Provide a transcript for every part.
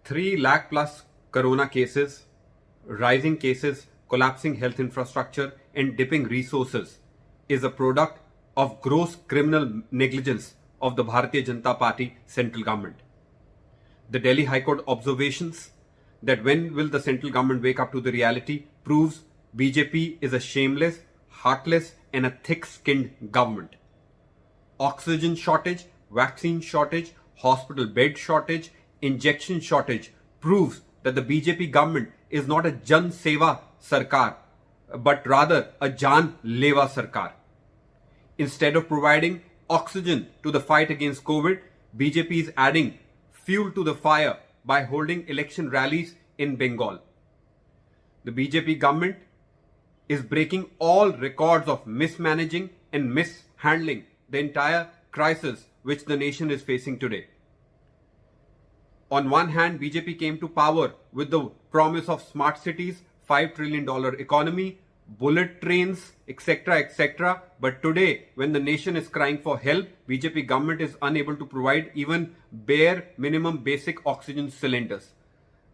3 lakh plus corona cases, rising cases, collapsing health infrastructure, and dipping resources is a product of gross criminal negligence of the Bharatiya Janata Party central government. The Delhi High Court observations that when will the central government wake up to the reality proves BJP is a shameless, heartless, and a thick-skinned government. Oxygen shortage, vaccine shortage, hospital bed shortage, injection shortage proves that the BJP government is not a Jan Seva Sarkar, but rather a Jan Leva Sarkar. Instead of providing oxygen to the fight against COVID, BJP is adding fuel to the fire by holding election rallies in Bengal. The BJP government is breaking all records of mismanaging and mishandling the entire crisis which the nation is facing today. On one hand, BJP came to power with the promise of smart cities, $5 trillion economy, bullet trains, etc., etc. But today, when the nation is crying for help, BJP government is unable to provide even bare minimum basic oxygen cylinders.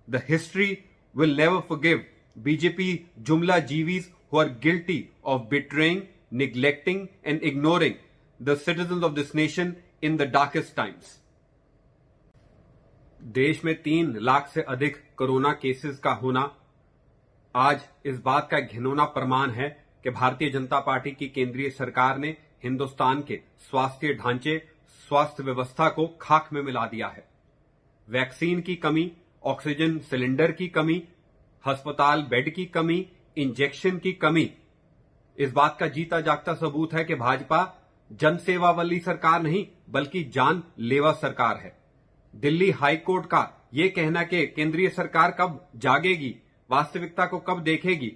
The history will never forgive BJP Jumla Jeevis who are guilty of betraying, neglecting and ignoring the citizens of this nation in the darkest times. देश में 3 लाख से अधिक corona cases का होना आज इस बात का घिनौना प्रमाण है कि भारतीय जनता पार्टी की केंद्रीय सरकार ने हिंदुस्तान के स्वास्थ्य ढांचे, स्वास्थ्य व्यवस्था को खाक में मिला दिया है। वैक्सीन की कमी, ऑक्सीजन सिलेंडर की कमी, अस्पताल बेड की कमी, इंजेक्शन की कमी इस बात का जीता जागता सबूत है कि भाजपा जनसेवा वाली सरकार नहीं बल्कि जान लेवा सरकार है। दिल्ली हाई कोर्ट का यह कहना कि केंद्रीय सरकार कब जागेगी, वास्तविकता को कब देखेगी,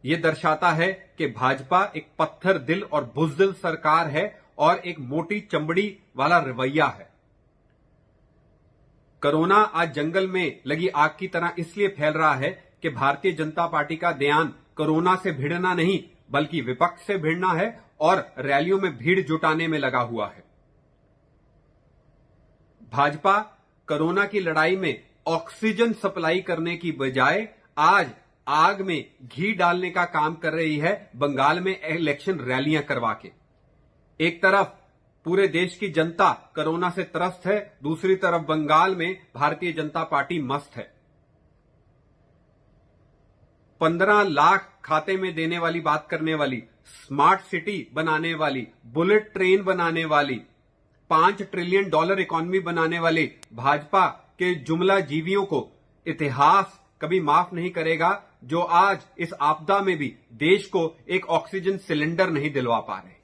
यह दर्शाता है कि भाजपा एक पत्थर दिल और बुज़दिल सरकार है और एक मोटी चमड़ी वाला रवैया है। कोरोना आज जंगल में लगी आग की तरह इसलिए फैल रहा है कि भारतीय जनता पार्टी का ध्यान कोरोना से भिड़ना नहीं बल्कि विपक्ष से भिड़ना है और रैलियों में भीड़ जुटाने में लगा हुआ है। भाजपा कोरोना की लड़ाई में ऑक्सीजन सप्लाई करने की बजाय आज आग में घी डालने का काम कर रही है बंगाल में इलेक्शन रैलियां करवा के। एक तरफ पूरे देश की जनता कोरोना से त्रस्त है, दूसरी तरफ बंगाल में भारतीय जनता पार्टी मस्त है। 15 लाख खाते में देने वाली बात करने वाली, स्मार्ट सिटी बनाने वाली, बुलेट ट्रेन बनाने वाली, $5 ट्रिलियन इकोनॉमी बनाने वाले भाजपा के जुमला जीवियों को इतिहास कभी माफ नहीं करेगा जो आज इस आपदा में भी देश को एक ऑक्सीजन सिलेंडर नहीं दिलवा पा रहे।